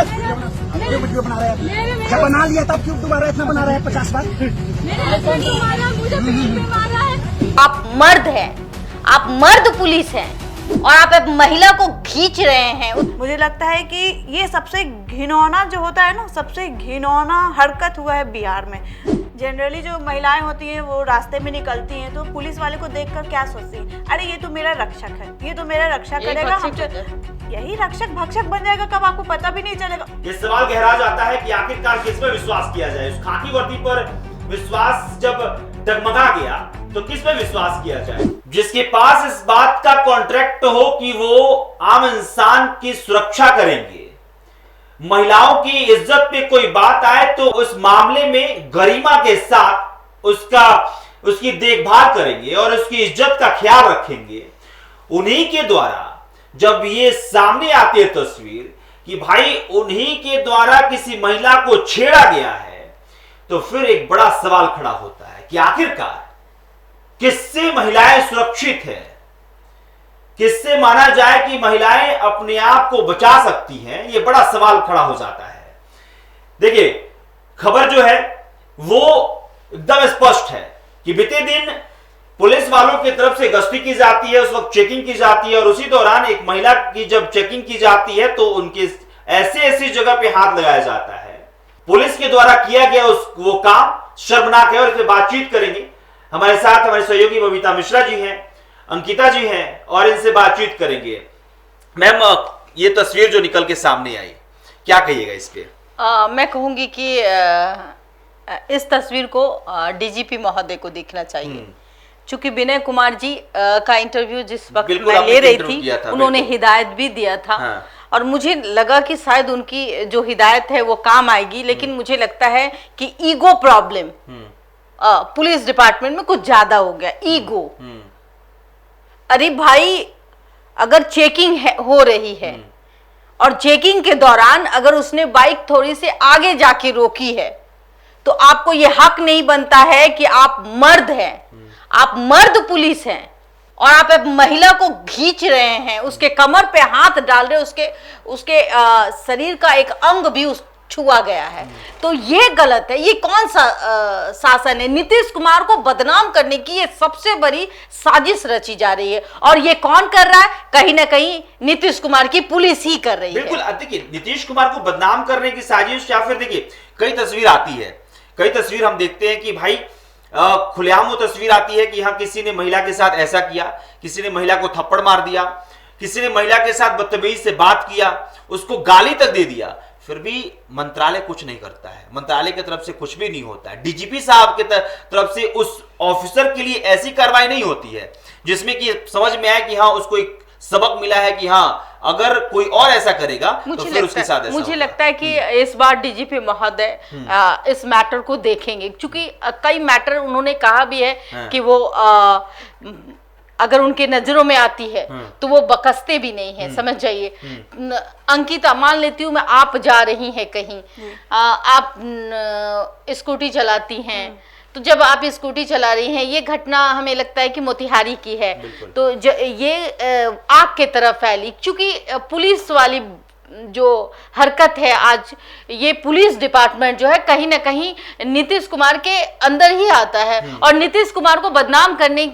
Video बना रहे हैं, जब बना लिया तब क्यों दोबारा इतना बना रहे हैं 50 बार? आप मर्द हैं, आप मर्द पुलिस हैं और आप एक महिला को खींच रहे हैं। मुझे लगता है कि ये सबसे घिनौना जो होता है ना, सबसे घिनौना हरकत हुआ है बिहार में। जनरली जो महिलाएं होती हैं वो रास्ते में निकलती हैं तो पुलिस वाले को देखकर क्या सोचती हैं, अरे ये तो मेरा रक्षक है, ये तो मेरा रक्षा करेगा, हम यही रक्षक भक्षक बन जाएगा कब आपको पता भी नहीं चलेगा। ये सवाल गहरा जाता है कि आखिरकार किस पर विश्वास किया जाए। उस खाकी वर्दी पर विश्वास जब डगमगा गया तो किस पर विश्वास किया जाए, जिसके पास इस बात का कॉन्ट्रैक्ट हो कि वो आम इंसान की सुरक्षा करेंगे, महिलाओं की इज्जत पे कोई बात आए तो उस मामले में गरिमा के साथ उसकी देखभाल करेंगे और उसकी इज्जत का ख्याल रखेंगे। उन्हीं के द्वारा जब ये सामने आती है तस्वीर कि भाई उन्हीं के द्वारा किसी महिला को छेड़ा गया है, तो फिर एक बड़ा सवाल खड़ा होता है कि आखिरकार किससे महिलाएं सुरक्षित है, किससे माना जाए कि महिलाएं अपने आप को बचा सकती हैं। यह बड़ा सवाल खड़ा हो जाता है। देखिए, खबर जो है वो एकदम स्पष्ट है कि बीते दिन पुलिस वालों की तरफ से गश्ती की जाती है, उस वक्त चेकिंग की जाती है और उसी दौरान एक महिला की जब चेकिंग की जाती है तो उनके ऐसी जगह पे हाथ लगाया जाता है। पुलिस के द्वारा किया गया वो काम शर्मनाक है और इस पर बातचीत करेंगे। हमारे साथ हमारे सहयोगी बबीता मिश्रा जी हैं, अंकिता जी हैं और इनसे बातचीत करेंगे। मैम, ये तस्वीर जो निकल के सामने आई, क्या कहिएगा इस पे? मैं कहूंगी कि इस तस्वीर को डीजीपी महोदय को देखना चाहिए, क्योंकि विनय कुमार जी का इंटरव्यू जिस वक्त मैं ले रही थी उन्होंने हिदायत भी दिया था। हाँ। और मुझे लगा कि शायद उनकी जो हिदायत है वो काम आएगी, लेकिन मुझे लगता है कि ईगो प्रॉब्लम पुलिस डिपार्टमेंट में कुछ ज्यादा हो गया। ईगो, अरे भाई, अगर चेकिंग हो रही है और चेकिंग के दौरान अगर उसने बाइक थोड़ी से आगे जाके रोकी है तो आपको ये हक नहीं बनता है कि आप मर्द हैं, आप मर्द पुलिस हैं और आप एक महिला को खींच रहे हैं, उसके कमर पे हाथ डाल रहे, उसके शरीर का एक अंग भी छुआ गया है, तो ये गलत है। ये कौन सा शासन है? नीतीश कुमार को बदनाम करने की ये सबसे बड़ी साजिश रची जा रही है और ये कौन कर रहा है? कहीं ना कहीं नीतीश कुमार की पुलिस ही कर रही है। बिल्कुल। देखिए, नीतीश कुमार को बदनाम करने की साजिश, या फिर देखिए कई तस्वीर आती है, कई तस्वीर हम देखते हैं कि भाई खुलेआम वो तस्वीर आती है कि हाँ किसी ने महिला के साथ ऐसा किया, किसी ने महिला को थप्पड़ मार दिया, किसी ने महिला के साथ बदतमीजी से बात किया, उसको गाली तक दे दिया, फिर भी मंत्रालय कुछ नहीं करता है, मंत्रालय की तरफ से कुछ भी नहीं होता है। डीजीपी साहब की तरफ से उस ऑफिसर के लिए ऐसी कार्रवाई नहीं होती है जिसमें कि समझ में आए कि हाँ उसको एक सबक मिला है कि हाँ अगर कोई और ऐसा करेगा तो फिर उसके साथ ऐसा मुझे लगता है कि इस बार डीजीपी महोदय इस मैटर को देखेंगे, क्योंकि कई मैटर उन्होंने कहा भी है कि वो अगर उनके नजरों में आती है तो वो बकसते भी नहीं है, समझ जाइए। अंकिता, मान लेती हूँ मैं, आप जा रही हैं कहीं, आप स्कूटी चलाती हैं, तो जब आप स्कूटी चला रही हैं, ये घटना हमें लगता है कि मोतिहारी की है, तो ये आग के तरफ फैली, क्योंकि पुलिस वाली जो हरकत है आज, ये पुलिस डिपार्टमेंट जो है कहीं ना कहीं नीतीश कुमार के अंदर ही आता है और नीतीश कुमार को बदनाम करने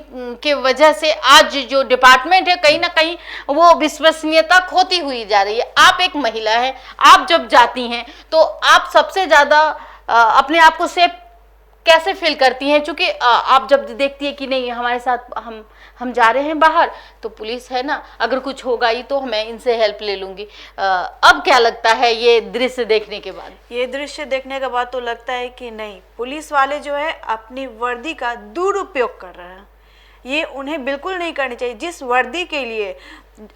के वजह से आज जो डिपार्टमेंट है कहीं ना कहीं वो विश्वसनीयता खोती हुई जा रही है। आप एक महिला हैं, आप जब जाती हैं तो आप सबसे ज्यादा अपने आप को सेफ कैसे फील करती हैं? क्योंकि आप जब देखती है कि नहीं हमारे साथ हम जा रहे हैं बाहर, तो पुलिस है ना, अगर कुछ होगा ही तो मैं इनसे हेल्प ले लूंगी। अब क्या लगता है ये दृश्य देखने के बाद? ये दृश्य देखने के बाद तो लगता है कि नहीं, पुलिस वाले जो है अपनी वर्दी का दुरुपयोग कर रहे हैं। ये उन्हें बिल्कुल नहीं करनी चाहिए। जिस वर्दी के लिए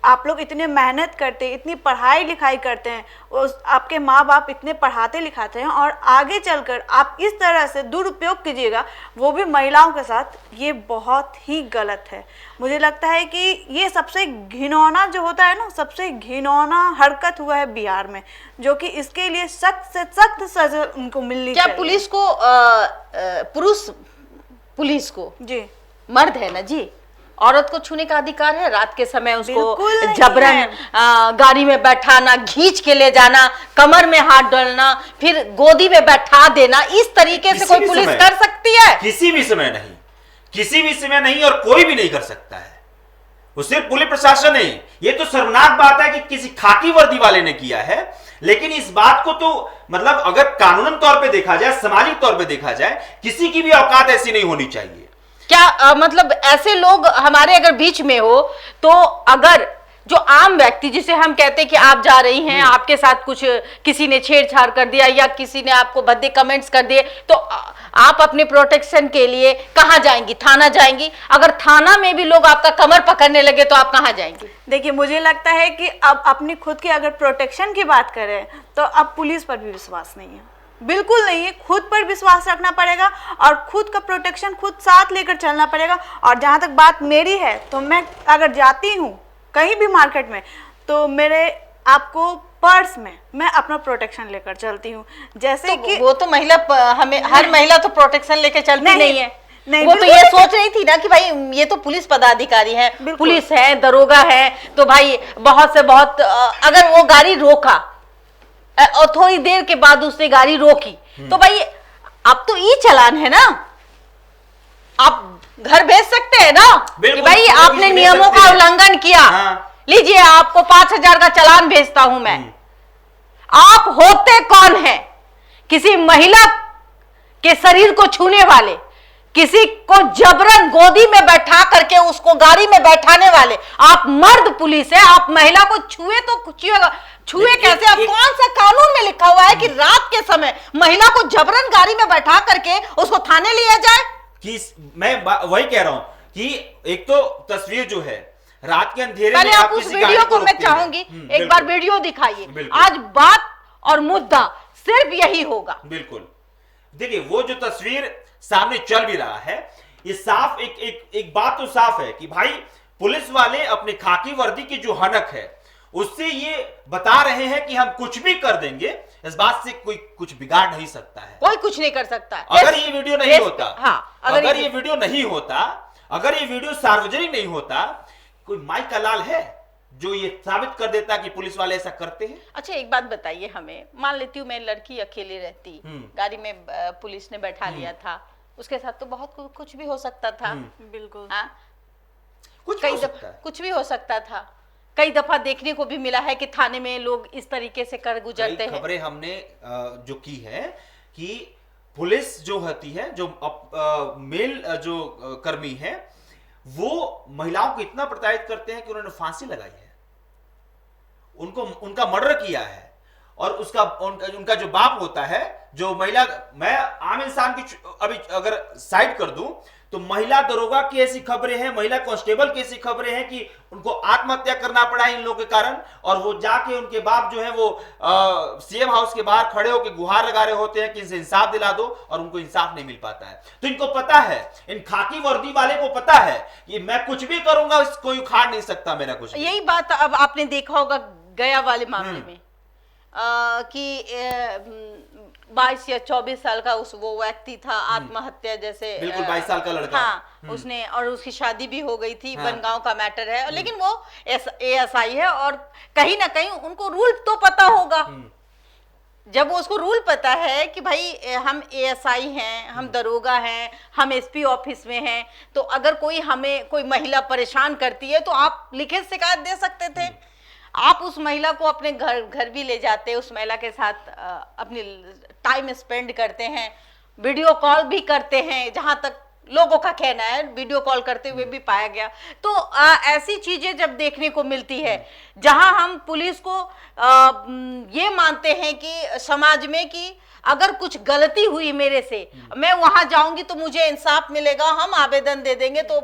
आप लोग इतने मेहनत करते हैं, इतनी पढ़ाई लिखाई करते हैं, उस आपके माँ बाप इतने पढ़ाते लिखाते हैं और आगे चलकर आप इस तरह से दुरुपयोग कीजिएगा, वो भी महिलाओं के साथ, ये बहुत ही गलत है। मुझे लगता है कि ये सबसे घिनौना जो होता है ना, सबसे घिनौना हरकत हुआ है बिहार में, जो कि इसके लिए सख्त से सख्त सजा उनको मिलनी चाहिए। क्या पुलिस को पुरुष पुलिस को जी मर्द है ना जी, औरत को छूने का अधिकार है? रात के समय उसको बिल्कुल नहीं जबरन है। गाड़ी में बैठाना, खींच के ले जाना, कमर में हाथ डालना, फिर गोदी में बैठा देना, इस तरीके से कोई पुलिस कर सकती है? किसी भी समय नहीं, किसी भी समय नहीं, और कोई भी नहीं कर सकता है। वो सिर्फ पुलिस प्रशासन नहीं, ये तो शर्मनाक बात है कि किसी खाकी वर्दी वाले ने किया है। लेकिन इस बात को तो मतलब अगर कानूनन तौर पे देखा जाए, सामाजिक तौर पे देखा जाए, किसी की भी औकात ऐसी नहीं होनी चाहिए। क्या मतलब ऐसे लोग हमारे अगर बीच में हो, तो अगर जो आम व्यक्ति, जिसे हम कहते हैं कि आप जा रही हैं, आपके साथ कुछ किसी ने छेड़छाड़ कर दिया या किसी ने आपको भद्दे कमेंट्स कर दिए, तो आप अपने प्रोटेक्शन के लिए कहां जाएंगी? थाना जाएंगी? अगर थाना में भी लोग आपका कमर पकड़ने लगे तो आप कहां जाएंगी? देखिए, मुझे लगता है कि अब अपनी खुद की अगर प्रोटेक्शन की बात करें तो अब पुलिस पर भी विश्वास नहीं है, बिल्कुल नहीं है। खुद पर विश्वास रखना पड़ेगा और खुद का प्रोटेक्शन खुद साथ लेकर चलना पड़ेगा। और जहाँ तक बात मेरी है, तो मैं अगर जाती हूँ कहीं भी मार्केट में, तो मेरे आपको पर्स में मैं अपना प्रोटेक्शन लेकर चलती हूँ। जैसे तो कि वो तो महिला, हमें हर महिला तो प्रोटेक्शन लेके चलती नहीं है। नहीं, वो तो बिल्कुल ये नहीं। सोच रही थी ना कि भाई ये तो पुलिस पदाधिकारी है, बिल्कुल। पुलिस है, दरोगा है, तो भाई बहुत से बहुत अगर वो गाड़ी रोका और थोड़ी देर के बाद उसने गाड़ी रोकी, तो भाई अब तो ई चालान है ना, आप घर भेज सकते हैं ना कि भाई आपने नियमों का उल्लंघन किया, लीजिए आपको 5,000 का चालान भेजता हूं मैं। आप होते कौन हैं? किसी महिला के शरीर को छूने वाले, किसी को जबरन गोदी में बैठा करके उसको गाड़ी में बैठाने वाले। आप मर्द पुलिस है, आप महिला को छुए तो छुए कैसे? अब कौन सा कानून में लिखा हुआ है कि रात के समय महिला को जबरन गाड़ी में बैठा करके उसको थाने लिया जाए? कि मैं वही कह रहा हूं कि एक तो तस्वीर जो है रात के अंधेरे पहले में आप उस वीडियो को मैं चाहूंगी एक बार वीडियो दिखाइए। आज बात और मुद्दा सिर्फ यही होगा। बिल्कुल, देखिए वो जो तस्वीर सामने चल भी रहा है, ये साफ एक बात तो साफ है कि भाई पुलिस वाले अपने खाकी वर्दी की जो हनक है उससे ये बता रहे हैं कि हम कुछ भी कर देंगे, इस बात से कोई कुछ बिगाड़ नहीं सकता है, कोई कुछ नहीं कर सकता। अगर ये वीडियो नहीं होता, हाँ, अगर ये वीडियो नहीं होता, अगर ये वीडियो सार्वजनिक नहीं होता, कोई माई का लाल है जो ये साबित कर देता कि पुलिस वाले ऐसा करते हैं? अच्छा एक बात बताइए हमें, मान लेती हूँ मैं लड़की अकेली रहती, गाड़ी में पुलिस ने बैठा लिया था, उसके साथ तो बहुत कुछ भी हो सकता था। बिल्कुल, कुछ भी हो सकता था। कई दफा देखने को भी मिला है कि थाने में लोग इस तरीके से कर गुजरते हैं। खबरें हमने जो की है कि पुलिस जो होती है, जो मेल जो कर्मी है, वो महिलाओं को इतना प्रताड़ित करते हैं कि उन्होंने फांसी लगाई है, उनका मर्डर किया है, और उनका जो बाप होता है, जो महिला, मैं आम इंसान की अभी अगर साइड कर दूं तो महिला दरोगा की ऐसी खबरें हैं, महिला कांस्टेबल की ऐसी खबरें हैं कि उनको आत्महत्या करना पड़ा इन लोगों के कारण, और वो जाके उनके बाप जो है वो सीएम हाउस के बाहर खड़े होकर गुहार लगा रहे होते हैं कि इनसे इंसाफ दिला दो, और उनको इंसाफ नहीं मिल पाता है। तो इनको पता है, इन खाकी वर्दी वाले को पता है कि मैं कुछ भी करूंगा कोई उखाड़ नहीं सकता मेरा कुछ। यही बात अब आपने देखा होगा गया वाले मामले में कि 22 या 24 साल का वो व्यक्ति था, आत्महत्या जैसे, बिल्कुल 22 साल का लड़का, हाँ, उसने, और उसकी शादी भी हो गई थी, बनगांव का मैटर है, लेकिन वो ASI है, और कहीं ना कहीं उनको रूल तो पता होगा। जब उसको रूल पता है कि भाई हम ASI हैं, हम दरोगा हैं, हम SP ऑफिस में हैं, तो अगर कोई महिला परेशान करती है तो आप लिखित शिकायत दे सकते थे। आप उस महिला को अपने घर भी ले जाते, उस महिला के साथ अपनी टाइम स्पेंड करते हैं, वीडियो कॉल भी करते हैं, जहां तक लोगों का कहना है वीडियो कॉल करते हुए भी पाया गया। तो ऐसी चीजें जब देखने को मिलती है, जहां हम पुलिस को ये मानते हैं कि समाज में कि अगर कुछ गलती हुई मेरे से, मैं वहां जाऊंगी तो मुझे इंसाफ मिलेगा, हम आवेदन दे देंगे तो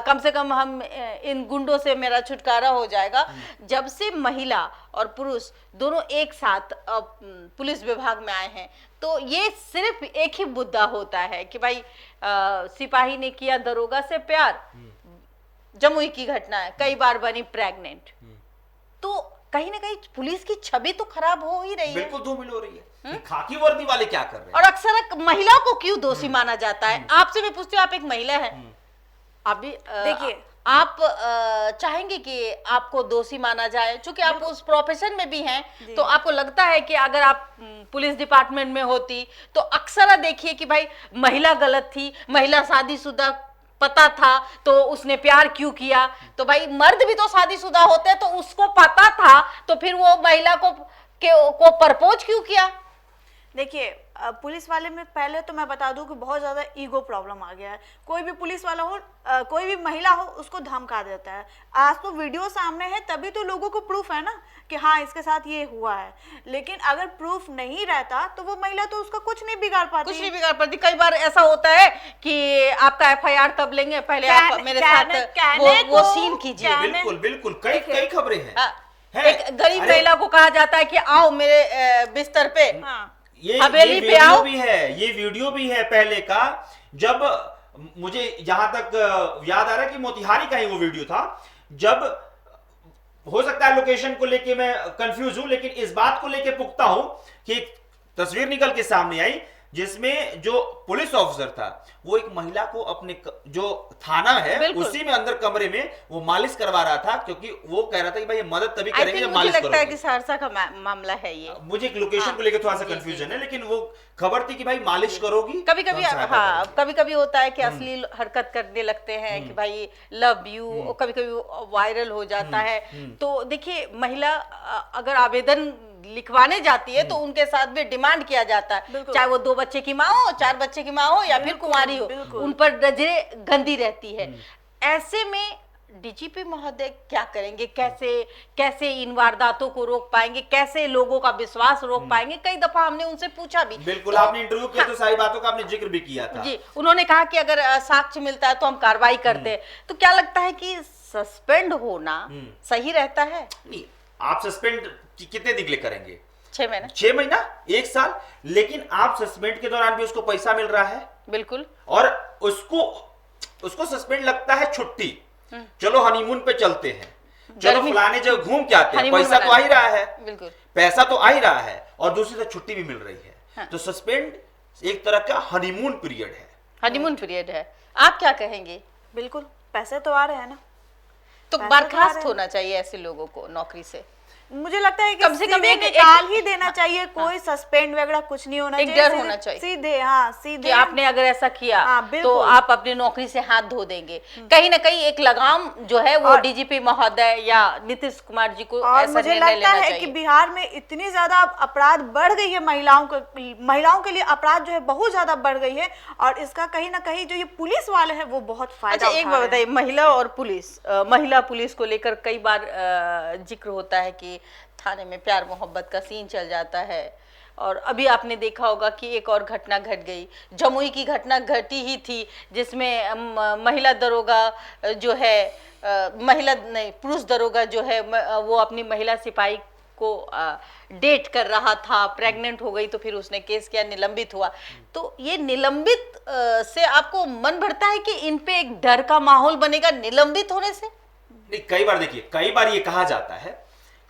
कम से कम हम इन गुंडों से मेरा छुटकारा हो जाएगा। जब से महिला और पुरुष दोनों एक साथ पुलिस विभाग में आए हैं, तो ये सिर्फ एक ही मुद्दा होता है कि भाई सिपाही ने किया दरोगा से प्यार, जमुई की घटना है, कई बार बनी प्रेग्नेंट, तो कहीं ना कहीं पुलिस की छवि तो खराब हो ही रही है। बिल्कुल धूमिल हो रही है। खाकी वर्दी वाले क्या कर रहे हैं? और अक्सर महिला को क्यों दोषी माना जाता है? आपसे भी पूछती हूँ, आप एक महिला है, आप भी देखिए आप चाहेंगे कि आपको दोषी माना जाए, क्योंकि आप उस प्रोफेशन में भी हैं, तो आपको लगता है कि अगर आप पुलिस डिपार्टमेंट में होती तो अक्सर देखिए कि भाई महिला गलत थी, महिला शादीशुदा पता था तो उसने प्यार क्यों किया, तो भाई मर्द भी तो शादीशुदा होते हैं, तो उसको पता था तो फिर वो महिला को प्रपोज क्यों किया। देखिए पुलिस वाले में पहले तो मैं बता दूं कि बहुत ज़्यादा ईगो प्रॉब्लम आ गया है। कोई भी पुलिस वाला हो, कोई भी महिला हो, उसको धमका देता है। आज तो वीडियो सामने है तभी तो लोगों को प्रूफ है ना कि हाँ इसके साथ ये हुआ है, लेकिन अगर प्रूफ नहीं रहता तो वो महिला तो उसका कुछ नहीं बिगाड़ पाती। कुछ नहीं बिगाड़ पाती। कई बार ऐसा होता है कि आपका FIR तब लेंगे, पहले आप मेरे साथ वो सीन कीजिए। बिल्कुल बिल्कुल, कई खबरें हैं। एक गरीब महिला को कहा जाता है कि आओ मेरे बिस्तर पे, ये हवेली पे वीडियो आओ। भी है, ये वीडियो भी है पहले का, जब मुझे जहां तक याद आ रहा है कि मोतिहारी का ही वो वीडियो था, जब हो सकता है लोकेशन को लेके मैं कंफ्यूज हूं, लेकिन इस बात को लेके पुख्ता हूं कि एक तस्वीर निकल के सामने आई जिसमें जो पुलिस ऑफिसर था वो एक महिला को अपने जो थाना है उसी में अंदर कमरे में वो मालिश करवा रहा था, क्योंकि वो कह रहा था कि भाई ये मदद तभी करेंगे जब मालिश करोगे। मुझे लगता है कि सहरसा का मामला है ये। मुझे एक लोकेशन को लेकर थोड़ा सा कंफ्यूजन है, लेकिन वो खबर थी कि भाई मालिश करोगी। कभी कभी हाँ, कभी कभी होता है कि अश्लील हरकत करने लगते हैं कि भाई लव यू, कभी कभी वायरल हो जाता है। तो देखिए महिला अगर आवेदन लिखवाने जाती है तो उनके साथ भी डिमांड किया जाता है, चाहे वो 2 बच्चे की माँ हो, 4 बच्चे की माँ हो या फिर कुंवारी हो, उन पर नजरें गंदी रहती है। ऐसे में डीजीपी महोदय क्या करेंगे, कैसे इन वारदातों को रोक पाएंगे, कैसे लोगों का विश्वास रोक पाएंगे। कई दफा हमने उनसे पूछा भी। बिल्कुल, आपने इंटरव्यू किया तो सारी बातों का आपने जिक्र भी किया था जी। उन्होंने कहा कि अगर साक्ष्य मिलता है तो हम कार्रवाई करते हैं। तो क्या लगता है कि सस्पेंड होना सही रहता है? नहीं, आप सस्पेंड कितने दिन के लिए करेंगे? 6 महीना, 6 महीना, 1 साल, लेकिन आप सस्पेंड के दौरान भी उसको पैसा मिल रहा है। बिल्कुल। और उसको सस्पेंड लगता है छुट्टी, चलो हनीमून पे चलते हैं, चलो फलाने जगह घूम के आते हैं, पैसा तो आ ही रहा है। बिल्कुल, पैसा तो आ ही रहा है और दूसरी तरफ छुट्टी भी मिल रही है। हाँ। तो सस्पेंड एक तरह का हनीमून पीरियड है। हनीमून पीरियड है। आप क्या कहेंगे? बिल्कुल, पैसे तो आ रहे हैं ना, तो बर्खास्त होना चाहिए ऐसे लोगों को नौकरी से। मुझे लगता है कि कम से कम एक निकाल ही देना चाहिए। कोई सस्पेंड वगैरह कुछ नहीं होना चाहिए, डर होना चाहिए सीधे। हाँ, सीधे कि आपने अगर ऐसा किया तो आप अपनी नौकरी से हाथ धो देंगे। कहीं ना कहीं एक लगाम जो है वो डीजीपी महोदय या नीतीश कुमार जी को ऐसा मुझे लगता है कि बिहार में इतनी ज्यादा अपराध बढ़ गई है, महिलाओं के लिए अपराध जो है बहुत ज्यादा बढ़ गई है, और इसका कहीं ना कहीं जो ये पुलिस वाले हैं वो बहुत फायदा। अच्छा, एक बात बताइए, महिला और पुलिस, महिला पुलिस को लेकर कई बार जिक्र होता है कि थाने में प्यार मोहब्बत का सीन चल जाता है, और अभी आपने देखा होगा कि एक और घटना घट गई, जमुई की घटना घटी ही थी, जिसमें महिला दरोगा जो है, पुरुष दरोगा जो है वो अपनी महिला सिपाही को डेट कर रहा था, प्रेग्नेंट हो गई तो फिर उसने केस किया, निलंबित हुआ। तो ये निलंबित से आपको मन भरता है कि इन पे एक डर का माहौल बनेगा निलंबित होने से? नहीं, कई बार देखिए, कई बार ये कहा जाता है,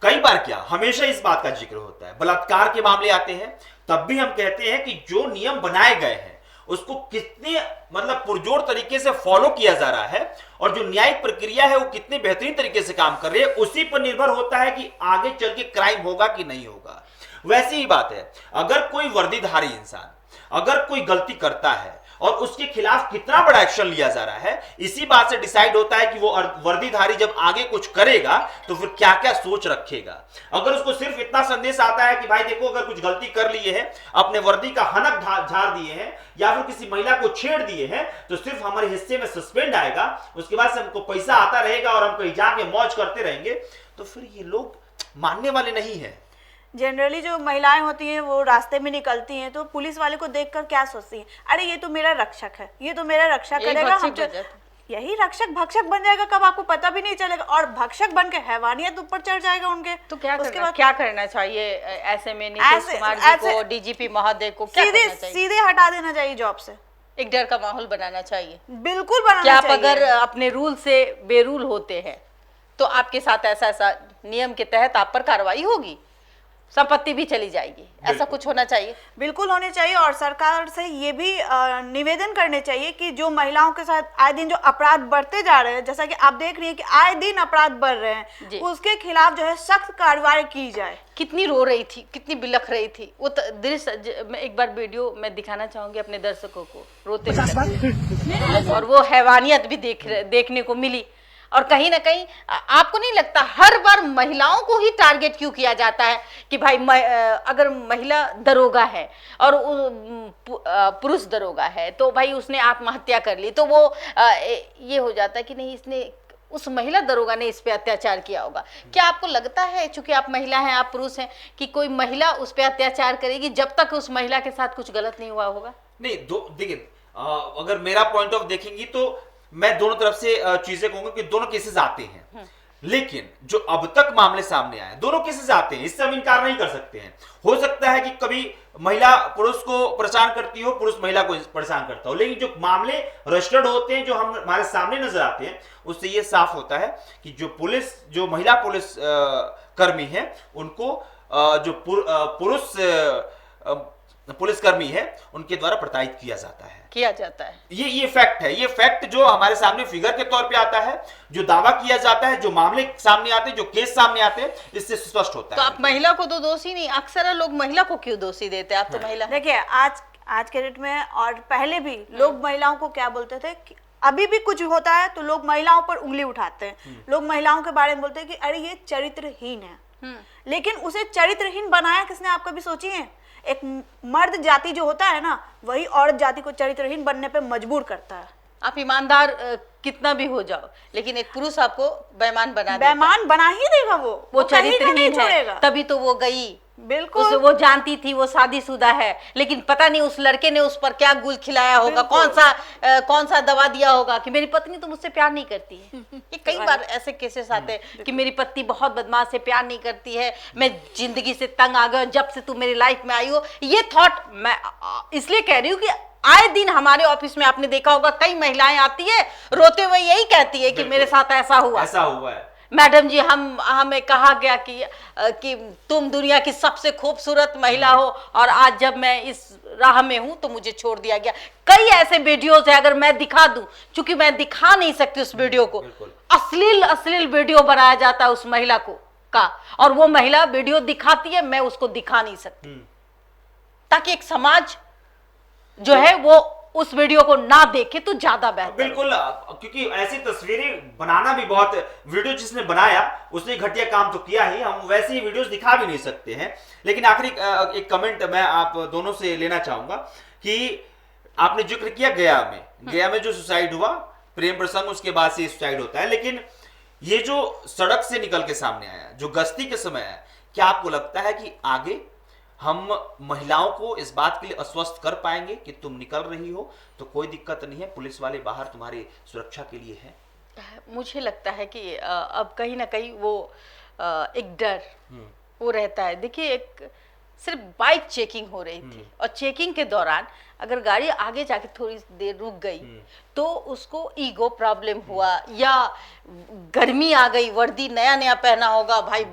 कई बार क्या हमेशा इस बात का जिक्र होता है, बलात्कार के मामले आते हैं तब भी हम कहते हैं कि जो नियम बनाए गए हैं उसको कितने मतलब पुरजोर तरीके से फॉलो किया जा रहा है, और जो न्यायिक प्रक्रिया है वो कितने बेहतरीन तरीके से काम कर रही है, उसी पर निर्भर होता है कि आगे चल के क्राइम होगा कि नहीं होगा। वैसी ही बात है, अगर कोई वर्दीधारी इंसान अगर कोई गलती करता है और उसके खिलाफ कितना बड़ा एक्शन लिया जा रहा है, इसी बात से डिसाइड होता है कि वो वर्दीधारी जब आगे कुछ करेगा तो फिर क्या क्या सोच रखेगा। अगर उसको सिर्फ इतना संदेश आता है कि भाई देखो अगर कुछ गलती कर लिए है, अपने वर्दी का हनक झाड़ दिए हैं या फिर किसी महिला को छेड़ दिए हैं, तो सिर्फ हमारे हिस्से में सस्पेंड आएगा, उसके बाद से हमको पैसा आता रहेगा और हम कहीं जाके मौज करते रहेंगे, तो फिर ये लोग मानने वाले नहीं है। जनरली जो महिलाएं होती हैं वो रास्ते में निकलती हैं तो पुलिस वाले को देखकर क्या सोचती हैं, अरे ये तो मेरा रक्षक है, ये तो मेरा रक्षा करेगा, हम यही रक्षक भक्षक बन जाएगा, कब आपको पता भी नहीं चलेगा, और भक्षक बन के हैवानियत ऊपर चढ़ जाएगा उनके। तो क्या करना चाहिए ऐसे में? नीतीश कुमार जी को, डीजीपी महोदय को सीधे हटा देना चाहिए जॉब से, एक डर का माहौल बनाना चाहिए। बिल्कुल बनाना चाहिए। क्या आप अगर अपने रूल से बेरूल होते हैं तो आपके साथ ऐसा नियम के तहत आप पर कार्रवाई होगी, संपत्ति भी चली जाएगी। ऐसा कुछ होना चाहिए। बिल्कुल होने चाहिए। और सरकार से ये भी निवेदन करने चाहिए कि जो महिलाओं के साथ आए दिन जो अपराध बढ़ते जा रहे हैं, जैसा कि आप देख रही हैं कि आए दिन अपराध बढ़ रहे हैं, उसके खिलाफ जो है सख्त कार्रवाई की जाए। कितनी रो रही थी, कितनी बिलख रही थी, वो दृश्य मैं एक बार वीडियो में दिखाना चाहूंगी अपने दर्शकों को, रोते हुए। और वो हैवानियत भी देखने को मिली। और कहीं ना कहीं आपको नहीं लगता हर बार महिलाओं को ही टारगेट क्यों किया जाता है कि भाई अगर महिला दरोगा है और पुरुष दरोगा है तो भाई उसने आत्महत्या कर ली, तो वो ये हो जाता है कि नहीं इसने उस महिला दरोगा ने इस पे अत्याचार किया होगा। क्या आपको लगता है, चूंकि आप महिला हैं, आप पुरुष हैं, कि कोई महिला उस पे अत्याचार करेगी जब तक उस महिला के साथ कुछ गलत नहीं हुआ होगा? नहीं, देखिए अगर मेरा पॉइंट ऑफ देखेंगी तो मैं दोनों तरफ से चीजें कहूंगा कि दोनों केसेस आते हैं, लेकिन जो अब तक मामले सामने आए दोनों केसेस आते हैं, इससे हम इनकार नहीं कर सकते हैं। हो सकता है कि कभी महिला पुरुष को परेशान करती हो, पुरुष महिला को परेशान करता हो, लेकिन जो मामले रजिस्टर्ड होते हैं, जो हमारे सामने नजर आते हैं, उससे ये साफ होता है कि जो महिला पुलिस कर्मी है उनको जो पुरुष पुलिसकर्मी है उनके द्वारा प्रताड़ित किया जाता है। ये फैक्ट है। ये फैक्ट जो हमारे सामने फिगर के तौर पे आता है, जो दावा किया जाता है, जो मामले सामने आते हैं, जो केस सामने आते हैं, इससे स्पष्ट होता है। तो आप महिला को तो दोषी नहीं, अक्सर लोग महिला को क्यों दोषी देते हैं? आप तो महिला। देखिए आज के डेट में और पहले भी लोग महिलाओं को क्या बोलते थे कि अभी भी कुछ होता है तो लोग महिलाओं पर उंगली उठाते हैं। लोग महिलाओं के बारे में बोलते हैं कि अरे ये चरित्रहीन है, लेकिन उसे चरित्रहीन बनाया किसने? आप कभी सोची है? एक मर्द जाति जो होता है ना, वही औरत जाति को चरित्रहीन बनने पे मजबूर करता है। आप ईमानदार कितना भी हो जाओ, लेकिन एक पुरुष आपको बेईमान बना ही देगा। वो चरित्रहीन है, तभी तो वो गई। बिल्कुल वो जानती थी वो शादीशुदा है, लेकिन पता नहीं उस लड़के ने उस पर क्या गुल खिलाया होगा, कौन सा दवा दिया होगा कि मेरी पत्नी तो मुझसे प्यार नहीं करती है। ये कई बार ऐसे केसेस आते हैं कि मेरी पत्नी बहुत बदमाश है, प्यार नहीं करती है, मैं जिंदगी से तंग आ गया जब से तू मेरी लाइफ में आई हो। ये थॉट मैं इसलिए कह रही हूँ कि आए दिन हमारे ऑफिस में आपने देखा होगा कई महिलाएं आती है रोते हुए यही कहती है कि मेरे साथ ऐसा हुआ है। मैडम जी हमें कहा गया कि तुम दुनिया की सबसे खूबसूरत महिला हो, और आज जब मैं इस राह में हूं तो मुझे छोड़ दिया गया। कई ऐसे वीडियोस है, अगर मैं दिखा दूं, चूंकि मैं दिखा नहीं सकती उस वीडियो को, अश्लील वीडियो बनाया जाता है उस महिला का, और वो महिला वीडियो दिखाती है, मैं उसको दिखा नहीं सकती, ताकि एक समाज जो है वो उस वीडियो को ना देखे तो ज्यादा बेहतर। बिल्कुल, क्योंकि ऐसी तस्वीरें बनाना भी बहुत, वीडियो जिसने बनाया उसने घटिया काम तो किया ही, हम वैसे ही वीडियोस दिखा भी नहीं सकते हैं। लेकिन आखिरी एक कमेंट मैं आप दोनों से लेना चाहूंगा कि आपने जिक्र किया गया में जो सुसाइड हुआ, प्रेम प्रसंग, उसके बाद से सुसाइड होता है, लेकिन ये जो सड़क से निकल के सामने आया, जो गश्ती के समय है, क्या आपको लगता है कि आगे हम महिलाओं को इस बात के लिए आश्वस्त कर पाएंगे कि तुम निकल रही हो तो कोई दिक्कत नहीं है, पुलिस वाले बाहर तुम्हारी सुरक्षा के लिए हैं? मुझे लगता है कि अब कहीं ना कहीं वो एक डर वो रहता है। देखिए, एक सिर्फ बाइक चेकिंग हो रही थी, और चेकिंग के दौरान अगर गाड़ी आगे जाके थोड़ी देर रुक गई तो उसको ईगो प्रॉब्लम हुआ, या गर्मी आ गई, वर्दी नया पहना होगा, भाई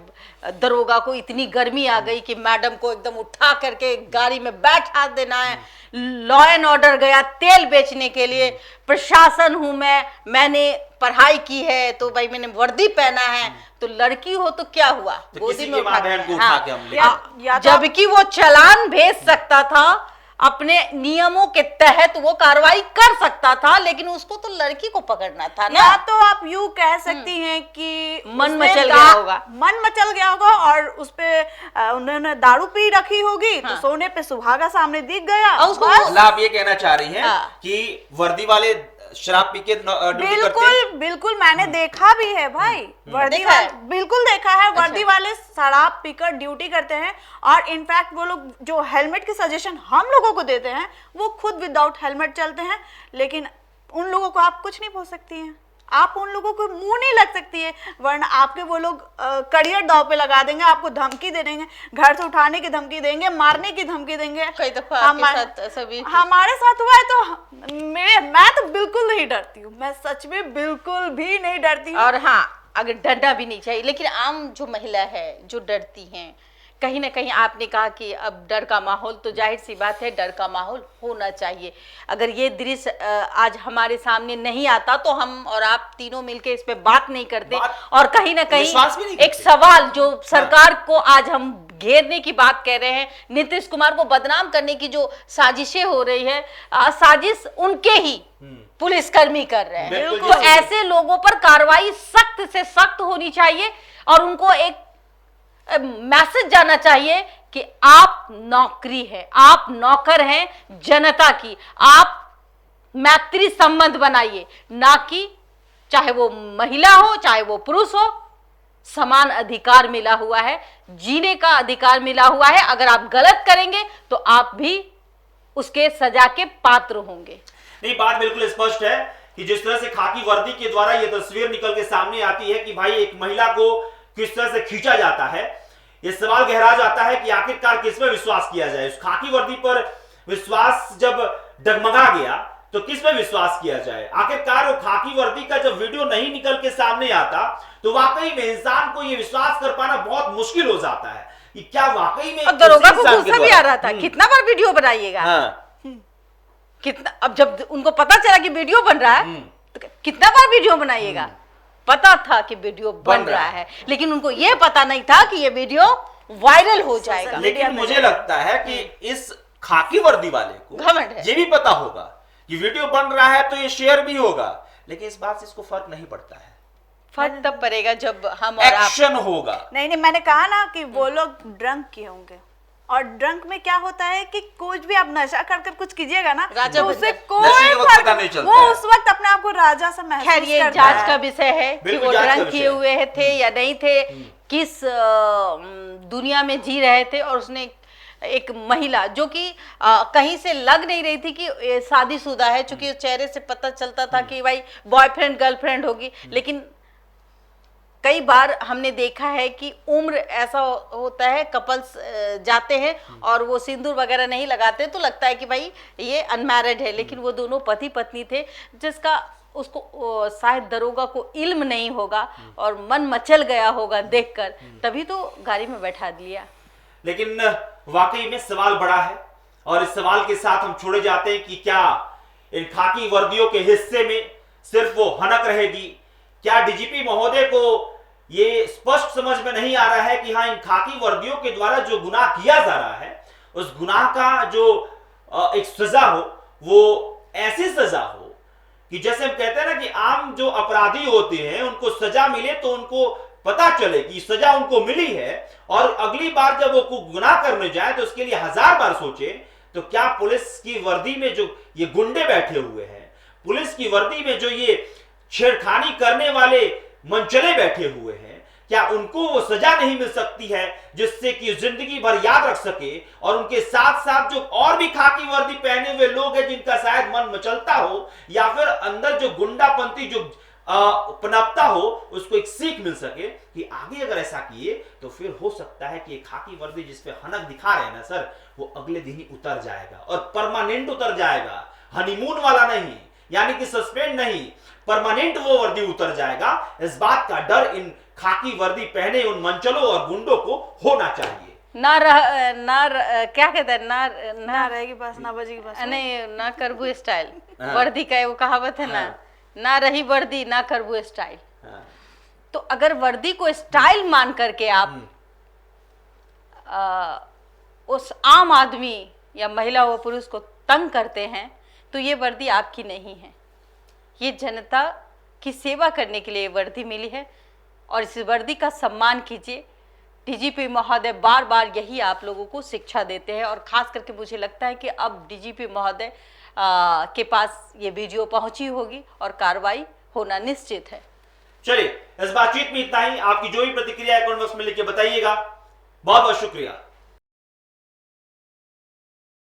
दरोगा को इतनी गर्मी आ गई कि मैडम को एकदम उठा करके गाड़ी में बैठा देना है। लॉ एंड ऑर्डर गया तेल बेचने के लिए, प्रशासन हूं मैंने पढ़ाई की है तो भाई मैंने वर्दी पहना है, तो लड़की हो तो क्या हुआ, तो गोदी में उठा, जबकि वो चालान भेज सकता था, अपने नियमों के तहत वो कार्रवाई कर सकता था, लेकिन उसको तो लड़की को पकड़ना था ना। या तो आप यूं कह सकती हैं कि मन मचल गया होगा और उस पे उन्होंने दारू पी रखी होगी, तो सोने पे सुहागा सामने दिख गया। आप ये कहना चाह रही हैं कि वर्दी वाले शराब पी के बिल्कुल मैंने देखा भी है भाई, बिल्कुल देखा है। वर्दी वाले शराब पीकर ड्यूटी करते हैं, और इनफैक्ट वो लोग जो हेलमेट की सजेशन हम लोगों को देते हैं वो खुद विदाउट हेलमेट चलते हैं, लेकिन उन लोगों को आप कुछ नहीं बोल सकती हैं, आप उन लोगों को मुंह नहीं लग सकती है, वरना आपके वो लोग करियर दांव पे लगा देंगे, आपको धमकी दे देंगे, घर से उठाने की धमकी देंगे, मारने की धमकी देंगे। कई दफा हमारे साथ हुआ है, तो मैं तो बिल्कुल नहीं डरती हूँ, मैं सच में बिल्कुल भी नहीं डरती हूँ। और हाँ, अगर डरना भी नहीं चाहिए, लेकिन आम जो महिला है जो डरती हैं कहीं ना कहीं आपने कहा कि अब डर का माहौल, तो जाहिर सी बात है डर का माहौल होना चाहिए। अगर ये दृश्य आज हमारे सामने नहीं आता तो हम और आप तीनों मिलके इस पे बात नहीं करते, और कहीं ना कहीं एक सवाल जो सरकार को आज हम घेरने की बात कह रहे हैं, नीतीश कुमार को बदनाम करने की जो साजिशें हो रही है, साजिश उनके ही पुलिसकर्मी कर रहे हैं। तो ऐसे लोगों पर कार्रवाई सख्त से सख्त होनी चाहिए और उनको एक मैसेज जाना चाहिए कि आप नौकरी है, आप नौकर हैं जनता की, आप मैत्री संबंध बनाइए, ना कि चाहे वो महिला हो चाहे वो पुरुष हो, समान अधिकार मिला हुआ है, जीने का अधिकार मिला हुआ है। अगर आप गलत करेंगे तो आप भी उसके सजा के पात्र होंगे। नहीं, बात बिल्कुल स्पष्ट है कि जिस तरह से खाकी वर्दी के द्वारा ये तस्वीर निकल के सामने आती है कि भाई एक महिला को किस तरह से खींचा जाता है, ये सवाल गहरा जाता है कि आखिरकार किस पर विश्वास किया जाए। उस खाकी वर्दी पर विश्वास जब डगमगा गया तो किस पे विश्वास किया जाए। आखिरकार वो खाकी वर्दी का जब वीडियो नहीं निकल के सामने आता तो वाकई में इंसान को ये विश्वास कर पाना बहुत मुश्किल हो जाता है कि क्या वाकई में दरोगा को गुस्सा भी आ रहा था, कितना बार वीडियो बनाइएगा। कितना, अब जब उनको पता चला कि वीडियो बन रहा है तो कितना बार वीडियो बनाइएगा। पता था कि वीडियो बन रहा है, लेकिन उनको यह पता नहीं था कि ये वीडियो वायरल हो जाएगा। लेकिन मुझे लगता है कि इस खाकी वर्दी वाले को घमंड है, ये भी पता होगा कि वीडियो बन रहा है तो ये शेयर भी होगा, लेकिन इस बात से इसको फर्क नहीं पड़ता है। फर्क तब पड़ेगा जब हम और एक्शन होगा। नहीं, मैंने कहा ना कि वो लोग ड्रंक किए होंगे, और ड्रंक में क्या होता है कि कुछ भी आप नशा करके कुछ कीजिएगा ना तो उससे कोई फर्क नहीं चलता, वो उस वक्त अपने आप को राजा सा महसूस करता है। खैर ये जांच का विषय है कि वो ड्रंक किए हुए थे या नहीं थे, किस दुनिया में जी रहे थे। और उसने एक महिला जो कि कहीं से लग नहीं रही थी कि शादीशुदा है, चूंकि चेहरे से पता चलता था कि भाई बॉयफ्रेंड गर्लफ्रेंड होगी, लेकिन कई बार हमने देखा है कि उम्र ऐसा होता है, कपल्स जाते हैं और वो सिंदूर वगैरह नहीं लगाते तो लगता है कि भाई ये अनमैरिड है, लेकिन वो दोनों पति पत्नी थे, जिसका उसको शायद दरोगा को इल्म नहीं होगा और मन मचल गया होगा देखकर, तभी तो गाड़ी में बैठा दिया। लेकिन वाकई में सवाल बड़ा है और इस सवाल के साथ हम छोड़े जाते हैं कि क्या इन खाकी वर्दियों के हिस्से में सिर्फ वो हनक रहेगी। क्या डीजीपी महोदय को ये स्पष्ट समझ में नहीं आ रहा है कि हाँ, इन खाकी वर्दियों के द्वारा जो गुनाह किया जा रहा है उस गुनाह का जो एक सजा हो वो ऐसी सजा हो कि जैसे हम कहते हैं ना कि आम जो अपराधी होते हैं उनको सजा मिले तो उनको पता चले कि सजा उनको मिली है, और अगली बार जब वो गुनाह करने जाए तो उसके लिए 1000 बार सोचे। तो क्या पुलिस की वर्दी में जो ये गुंडे बैठे हुए हैं, पुलिस की वर्दी में जो ये छेड़खानी करने वाले मनचले बैठे हुए हैं, क्या उनको वो सजा नहीं मिल सकती है जिससे कि जिंदगी भर याद रख सके। और उनके साथ साथ जो और भी खाकी वर्दी पहने हुए लोग हैं जिनका शायद मन मचलता हो या फिर अंदर जो गुंडापंथी जो पनपता हो, उसको एक सीख मिल सके कि आगे अगर ऐसा किए तो फिर हो सकता है कि खाकी वर्दी जिसपे हनक दिखा रहे हैं ना सर, वो अगले दिन ही उतर जाएगा और परमानेंट उतर जाएगा। हनीमून वाला नहीं, यानी कि सस्पेंड नहीं, परमानेंट वो वर्दी उतर जाएगा। इस बात का डर इन खाकी वर्दी पहने उन मंचलों और गुंडों को होना चाहिए। क्या कहते हैं, ना रहेगी बस ना बजेगी बस, नहीं ना करबू स्टाइल वर्दी का वो कहावत है ना रही वर्दी ना करबू स्टाइल। तो अगर वर्दी को स्टाइल मान करके आप उस आम आदमी या महिला व पुरुष को तंग करते हैं तो ये वर्दी आपकी नहीं है। ये जनता की सेवा करने के लिए वर्दी मिली है और इस वर्दी का सम्मान कीजिए। डीजीपी महोदय बार बार यही आप लोगों को शिक्षा देते हैं और खास करके मुझे लगता है कि अब डीजीपी महोदय के पास ये वीडियो पहुंची होगी और कार्रवाई होना निश्चित है। चलिए, इस बातचीत में इतना ही। आपकी जो भी प्रतिक्रिया है कमेंट बॉक्स में लिख के बताइएगा। बहुत बहुत शुक्रिया।